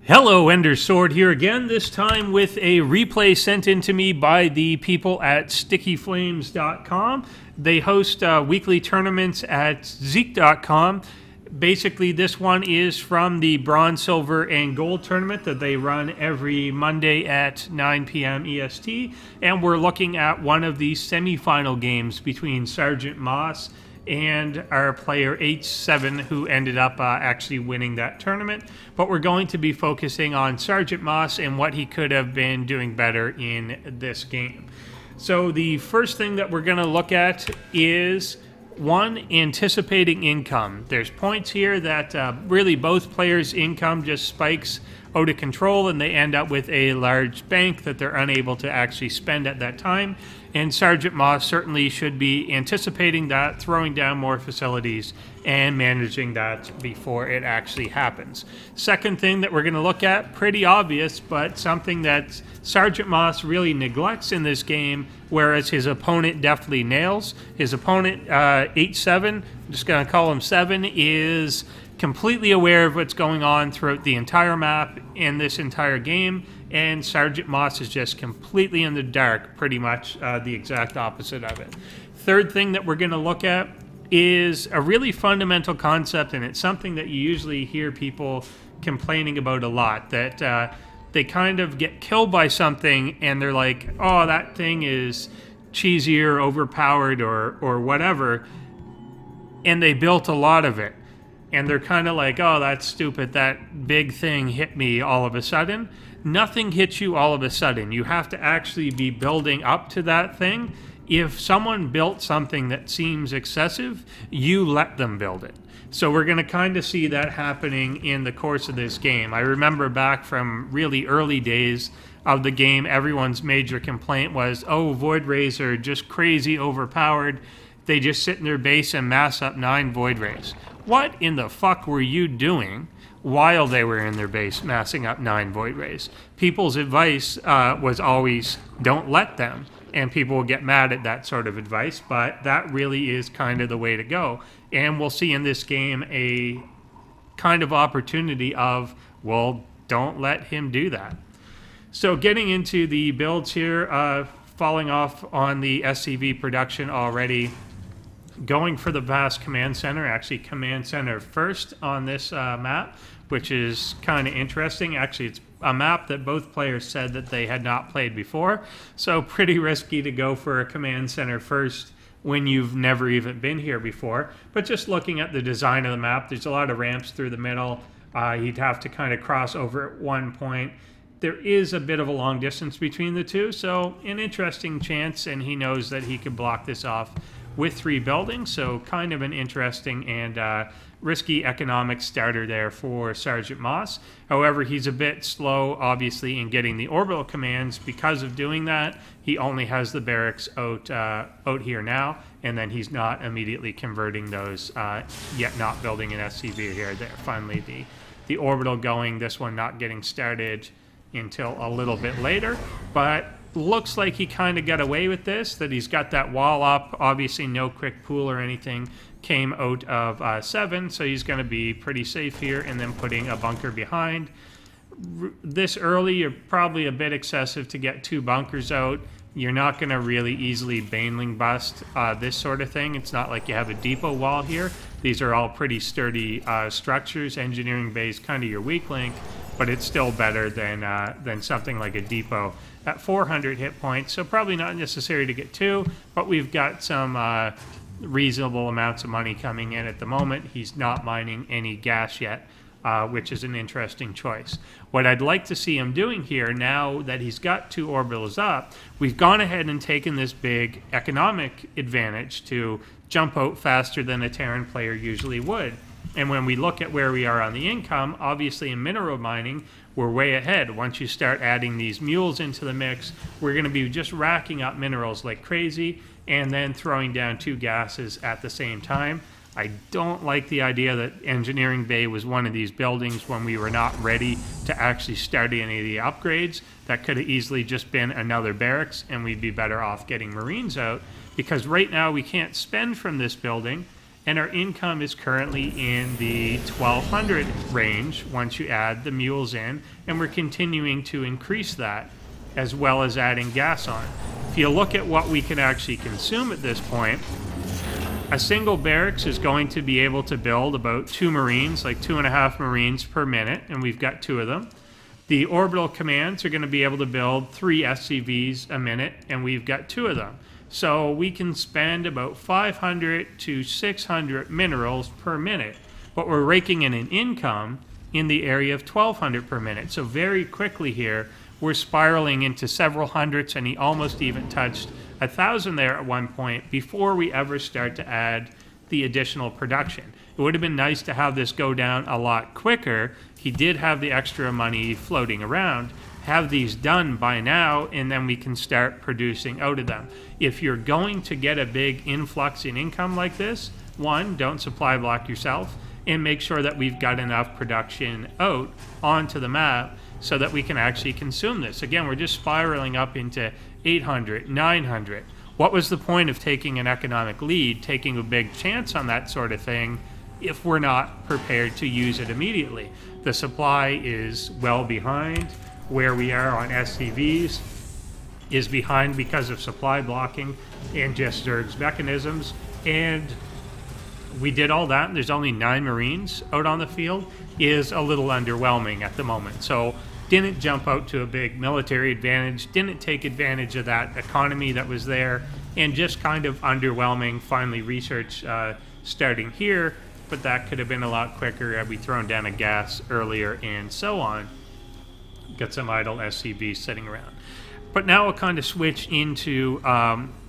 Hello, Endersword here again, this time with a replay sent in to me by the people at stickyflames.com. They host weekly tournaments at zeek.com. Basically, this one is from the Bronze, Silver, and Gold tournament that they run every Monday at 9 p.m. EST. And we're looking at one of the semifinal games between Sergeant Moss and our player H7, who ended up actually winning that tournament. But we're going to be focusing on Sergeant Moss and what he could have been doing better in this game. So the first thing that we're going to look at is, one, anticipating income. There's points here that really both players' income just spikes out of control, and they end up with a large bank that they're unable to actually spend at that time. And Sergeant Moss certainly should be anticipating that, throwing down more facilities, and managing that before it actually happens. Second thing that we're going to look at, pretty obvious, but something that Sergeant Moss really neglects in this game, whereas his opponent definitely nails. His opponent, H7, I'm just going to call him 7, is completely aware of what's going on throughout the entire map in this entire game, and Sergeant Moss is just completely in the dark, pretty much the exact opposite of it. Third thing that we're going to look at is a really fundamental concept, and it's something that you usually hear people complaining about a lot, that they kind of get killed by something and they're like, oh, that thing is cheesy or overpowered or whatever, and they built a lot of it. And they're kind of like, oh, that's stupid, that big thing hit me all of a sudden. Nothing hits you all of a sudden. You have to actually be building up to that thing. If someone built something that seems excessive, you let them build it. So we're going to kind of see that happening in the course of this game. I remember back from really early days of the game, everyone's major complaint was, oh, Void Rays are just crazy overpowered. They just sit in their base and mass up 9 Void Rays. What in the fuck were you doing while they were in their base massing up 9 Void Rays? People's advice was always, don't let them. And people will get mad at that sort of advice, but that really is kind of the way to go. And we'll see in this game a kind of opportunity of, well, don't let him do that. So getting into the builds here, falling off on the SCV production already. Going for the vast command center, actually command center first on this map, which is kind of interesting. Actually, it's a map that both players said that they had not played before, so pretty risky to go for a command center first when you've never even been here before. But just looking at the design of the map, there's a lot of ramps through the middle. He'd have to kind of cross over at one point. There is a bit of a long distance between the two, so an interesting chance, and he knows that he could block this off with 3 buildings, so kind of an interesting and risky economic starter there for Sergeant Moss. However, he's a bit slow, obviously, in getting the orbital commands. Because of doing that, he only has the barracks out here now, and then he's not immediately converting those, yet not building an SCV here. There, finally, the orbital going, this one not getting started until a little bit later, but looks like he kind of got away with this, that he's got that wall up. Obviously no quick pool or anything came out of 7, so he's going to be pretty safe here, and then putting a bunker behind. This early, you're probably a bit excessive to get 2 bunkers out. You're not going to really easily baneling bust this sort of thing. It's not like you have a depot wall here. These are all pretty sturdy structures. Engineering bay is kind of your weak link, but it's still better than something like a depot at 400 hit points. So probably not necessary to get 2, but we've got some reasonable amounts of money coming in at the moment. He's not mining any gas yet, which is an interesting choice. What I'd like to see him doing here, now that he's got 2 orbitals up, we've gone ahead and taken this big economic advantage to jump out faster than a Terran player usually would. And when we look at where we are on the income, obviously in mineral mining, we're way ahead. Once you start adding these mules into the mix, we're going to be just racking up minerals like crazy, and then throwing down 2 gases at the same time. I don't like the idea that Engineering Bay was one of these buildings when we were not ready to actually start any of the upgrades. That could have easily just been another barracks, and we'd be better off getting Marines out, because right now we can't spend from this building, and our income is currently in the 1200 range once you add the mules in, and we're continuing to increase that as well as adding gas on. If you look at what we can actually consume at this point, a single barracks is going to be able to build about 2 Marines, like 2.5 Marines per minute, and we've got 2 of them. The orbital commands are going to be able to build 3 SCVs a minute, and we've got 2 of them. So we can spend about 500 to 600 minerals per minute, but we're raking in an income in the area of 1,200 per minute. So very quickly here, we're spiraling into several hundreds, and he almost even touched 1,000 there at one point before we ever start to add the additional production. It would have been nice to have this go down a lot quicker. He did have the extra money floating around. Have these done by now, and then we can start producing out of them. If you're going to get a big influx in income like this, one, don't supply block yourself, and make sure that we've got enough production out onto the map so that we can actually consume this. Again, we're just spiraling up into 800, 900. What was the point of taking an economic lead, taking a big chance on that sort of thing, if we're not prepared to use it immediately? The supply is well behind. Where we are on SCVs is behind because of supply blocking and just Zerg's mechanisms. And we did all that, and there's only 9 Marines out on the field, is a little underwhelming at the moment. So didn't jump out to a big military advantage, didn't take advantage of that economy that was there, and just kind of underwhelming. Finally, research starting here, but that could have been a lot quicker had we thrown down a gas earlier and so on. Got some idle SCVs sitting around. But now I'll kind of switch into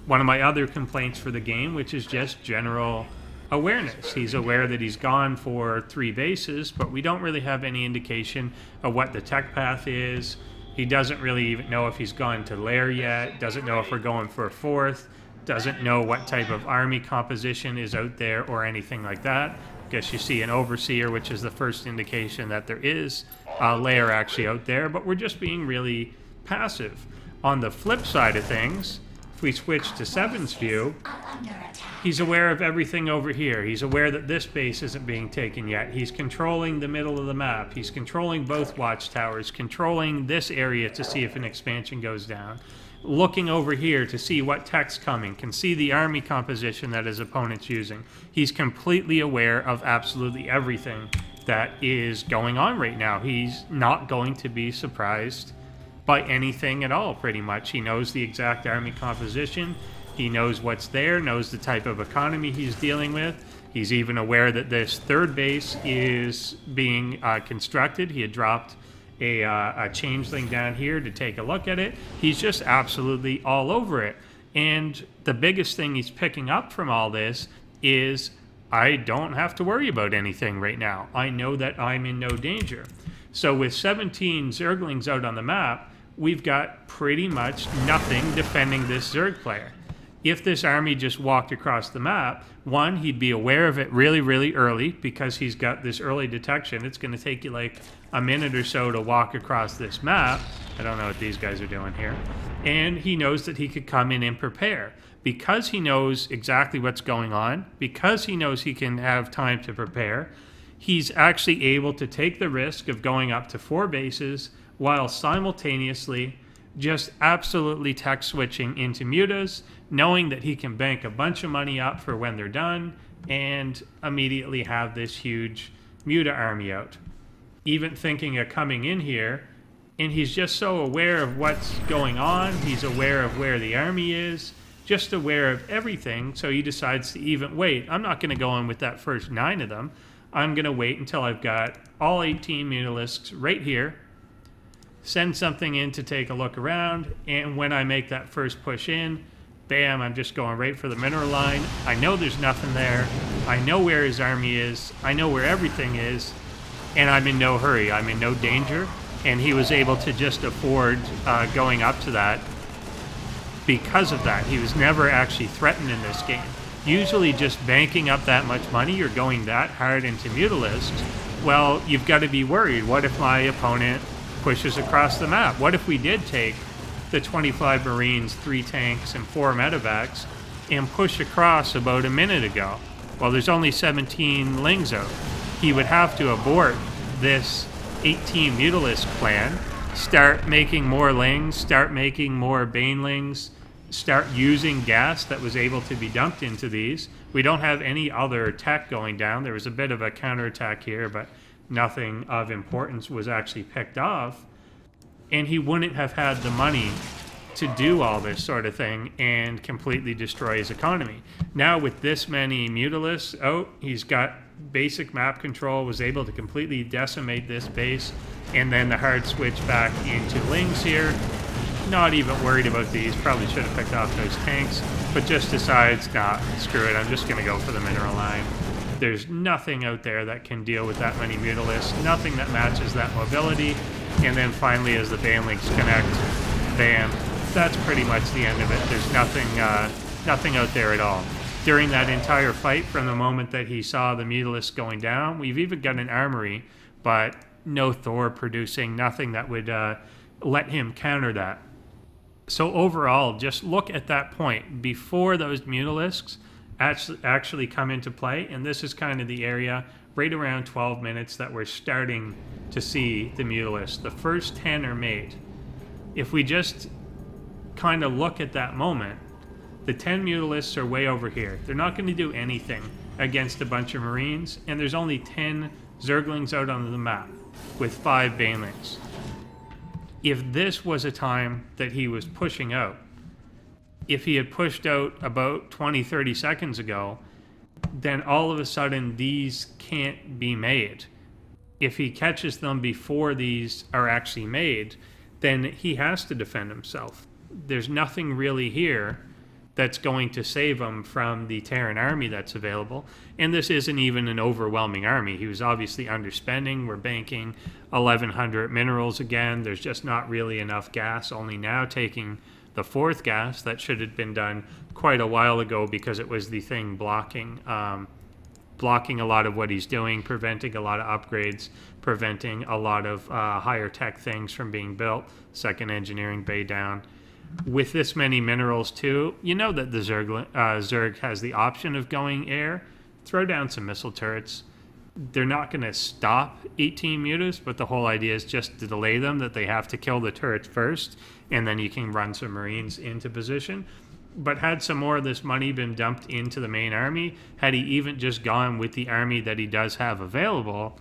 one of my other complaints for the game, which is just general awareness. He's aware that he's gone for 3 bases, but we don't really have any indication of what the tech path is. He doesn't really even know if he's gone to lair yet, doesn't know if we're going for a 4th, doesn't know what type of army composition is out there or anything like that. Guess you see an overseer, which is the first indication that there is a layer actually out there, but we're just being really passive. On the flip side of things, if we switch to Seven's view, he's aware of everything over here. He's aware that this base isn't being taken yet. He's controlling the middle of the map. He's controlling both watchtowers, controlling this area to see if an expansion goes down. Looking over here to see what tech's coming, can see the army composition that his opponent's using. He's completely aware of absolutely everything that is going on right now. He's not going to be surprised by anything at all, pretty much. He knows the exact army composition. He knows what's there, knows the type of economy he's dealing with. He's even aware that this 3rd base is being constructed. He had dropped a changeling down here to take a look at it. He's just absolutely all over it. And the biggest thing he's picking up from all this is, I don't have to worry about anything right now. I know that I'm in no danger. So with 17 Zerglings out on the map, we've got pretty much nothing defending this Zerg player. If this army just walked across the map, one, he'd be aware of it really, really early because he's got this early detection. It's going to take you like a minute or so to walk across this map. I don't know what these guys are doing here. And he knows that he could come in and prepare. Because he knows exactly what's going on, because he knows he can have time to prepare, he's actually able to take the risk of going up to 4 bases while simultaneously just absolutely tech switching into mutas, knowing that he can bank a bunch of money up for when they're done and immediately have this huge muta army out. Even thinking of coming in here, and he's just so aware of what's going on, he's aware of where the army is, just aware of everything, so he decides to even wait. I'm not going to go in with that first 9 of them. I'm going to wait until I've got all 18 mutalisks right here, send something in to take a look around, and when I make that first push in, bam, I'm just going right for the mineral line. I know there's nothing there. I know where his army is. I know where everything is, and I'm in no hurry. I'm in no danger, and he was able to just afford going up to that because of that. He was never actually threatened in this game. Usually just banking up that much money or going that hard into mutalisks, well, you've got to be worried. What if my opponent pushes across the map? What if we did take the 25 Marines, 3 tanks, and 4 medevacs and push across about a minute ago? Well, there's only 17 lings out. He would have to abort this 18 Mutalisk plan, start making more lings, start making more banelings, start using gas that was able to be dumped into these. We don't have any other tech going down. There was a bit of a counterattack here, but nothing of importance was actually picked off. And he wouldn't have had the money to do all this sort of thing and completely destroy his economy. Now with this many Mutalisks out, he's got basic map control, was able to completely decimate this base, and then the hard switch back into lings here. Not even worried about these, probably should have picked off those tanks, but just decides, nah, screw it, I'm just gonna go for the mineral line. There's nothing out there that can deal with that many Mutalisks, nothing that matches that mobility, and then finally as the banelings connect, bam, that's pretty much the end of it. There's nothing out there at all. During that entire fight, from the moment that he saw the Mutalisk going down, we've even got an armory, but no Thor producing, nothing that would let him counter that. So overall, just look at that point before those Mutalisks actually come into play, and this is kind of the area right around 12 minutes that we're starting to see the Mutalisks. The first 10 are made. If we just kind of look at that moment, the 10 Mutalisks are way over here. They're not going to do anything against a bunch of Marines, and there's only 10 Zerglings out on the map with 5 Banelings. If this was a time that he was pushing out, if he had pushed out about 20-30 seconds ago, then all of a sudden these can't be made. If he catches them before these are actually made, then he has to defend himself. There's nothing really here that's going to save him from the Terran army that's available. And this isn't even an overwhelming army. He was obviously underspending. We're banking 1,100 minerals again. There's just not really enough gas, only now taking the 4th gas. That should have been done quite a while ago because it was the thing blocking a lot of what he's doing, preventing a lot of upgrades, preventing a lot of higher tech things from being built. Second engineering bay down. With this many minerals too, you know that the Zerg has the option of going air. Throw down some missile turrets. They're not going to stop 18 mutas, but the whole idea is just to delay them, that they have to kill the turrets first, and then you can run some Marines into position. But had some more of this money been dumped into the main army, had he even just gone with the army that he does have available,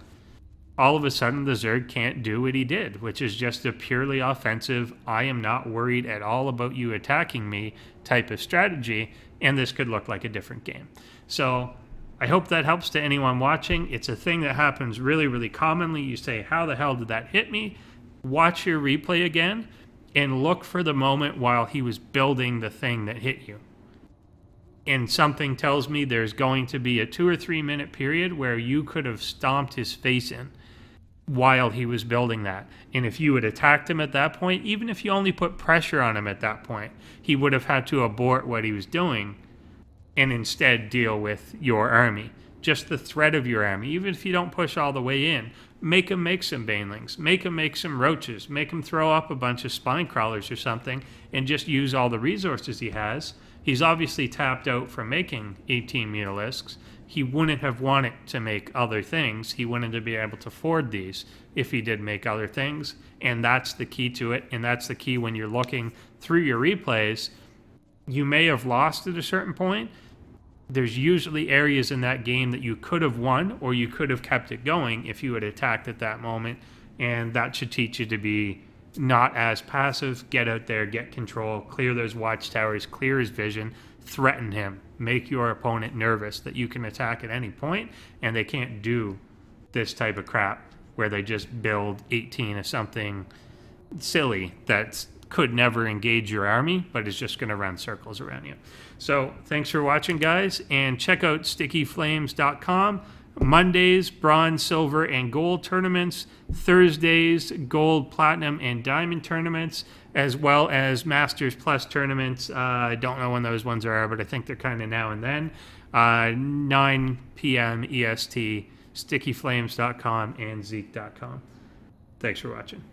all of a sudden the Zerg can't do what he did, which is just a purely offensive, I am not worried at all about you attacking me type of strategy, and this could look like a different game. So I hope that helps to anyone watching. It's a thing that happens really, really commonly. You say, how the hell did that hit me? Watch your replay again and look for the moment while he was building the thing that hit you. And something tells me there's going to be a 2 or 3 minute period where you could have stomped his face in while he was building that. And if you had attacked him at that point, even if you only put pressure on him at that point, he would have had to abort what he was doing and instead deal with your army. Just the threat of your army, even if you don't push all the way in, make him make some banelings, make him make some roaches, make him throw up a bunch of spine crawlers or something, and just use all the resources he has. He's obviously tapped out from making 18 Mutalisks. He wouldn't have wanted to make other things. He wouldn't have been able to afford these if he did make other things. And that's the key to it. And that's the key when you're looking through your replays. You may have lost at a certain point. There's usually areas in that game that you could have won, or you could have kept it going if you had attacked at that moment. And that should teach you to be not as passive. Get out there, get control, clear those watchtowers, clear his vision, threaten him, make your opponent nervous that you can attack at any point, and they can't do this type of crap where they just build 18 of something silly that could never engage your army, but is just going to run circles around you. So thanks for watching, guys, and check out stickyflames.com. Mondays, bronze, silver, and gold tournaments. Thursdays, gold, platinum, and diamond tournaments, as well as Masters Plus tournaments. I don't know when those ones are, but I think they're kind of now and then. 9 p.m. EST, stickyflames.com and Zeke.com. Thanks for watching.